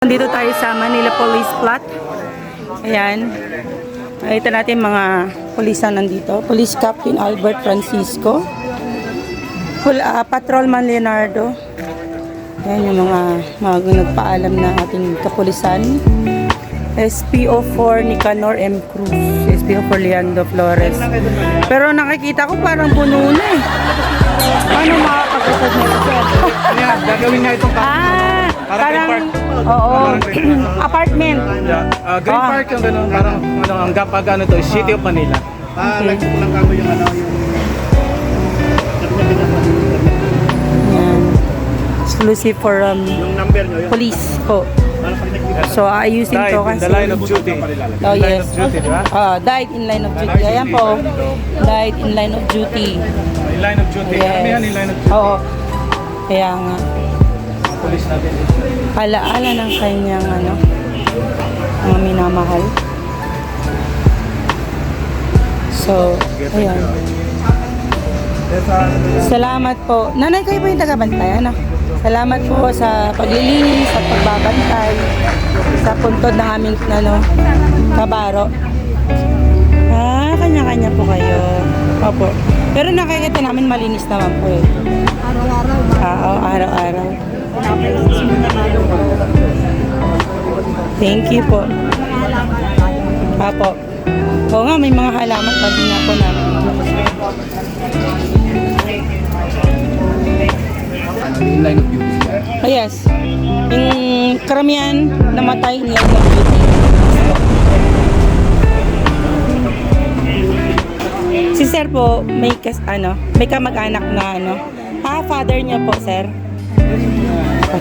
Dito tayo sa Manila Police Plot. Ayan. Ito natin mga pulisan nandito. Police Captain Albert Francisco. Patrolman Leonardo. Ayan yung mga nagpaalam na ating kapulisan. SPO4 Nicanor M. Cruz. SPO4 Leandro Flores. Pero nakikita ko parang puno na eh. Ano makakapagkasad na ito? Ayan, gagawin nga itong parang oo, apartment. Yeah. Green Park yung gano'n, parang ang pag ano to, City of Manila. Okay. Like lang kamo yung ano yung Yan. Exclusive for yung number nyo, yung police po. So ayusin died to in kasi the line of duty. oh Line yes. of duty, di ba? Died in line of duty. Ayan po. Died in line of duty. In line of duty. Yes. Ano yan, in line of duty? Oo. Kaya nga. Police natin. Alaala ng kanyang mga minamahal. So, ayan. Salamat po. Nanay, kayo po yung tagabantay, ano? Salamat po sa paglilinis at pagbabantay sa puntod ng aming kabaro. Kanya-kanya po kayo. Opo. Pero nakikita namin malinis naman po eh. Araw-araw. Araw-araw. Thank you po. Apo. Oo nga, may mga halaman pa din ako namin. In line of duty. Oh, yes. Yung karamihan namatay in line of duty. Si sir po, may kamag-anak na father niya po, sir.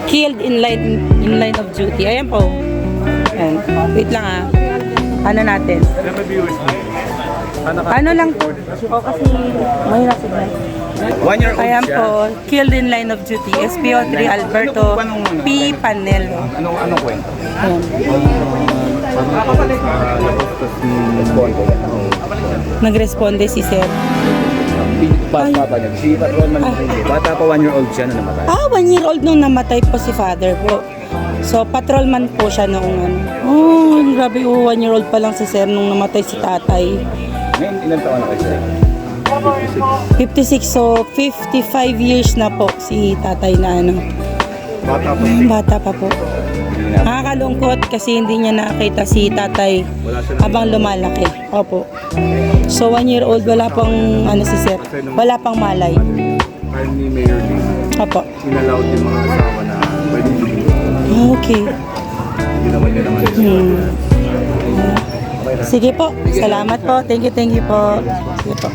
Killed in line of duty. Ayan po. Ayan. Wait lang Ano natin? Ano lang po? O kasi mahirap signal. 1 year old Ayan siya. po, killed in line of duty. SPO3 Alberto P. Panelo. Anong kwento? Ayan. Nagresponde si sir. Bata pa niya. Si patrolman bata pa 1 year old siya na namatay. 1 year old nung namatay po si father po. So, patrolman po siya noong grabe 1 year old pa lang si sir nung namatay si tatay. Ngayon, ilang taon na kayo siya? 56, so 55 years na po si tatay na Bata pa. bata pa po. Nakakalungkot kasi hindi niya nakita si tatay habang lumalaki. Opo. So 1 year old, wala pang si sir, wala pang malay. Time ni Mayor Lee, Opo. inallowed yung mga asawa na pwede dito. Okay. Hindi naman niya naman. Sige po. Salamat po. Thank you po. Sige po.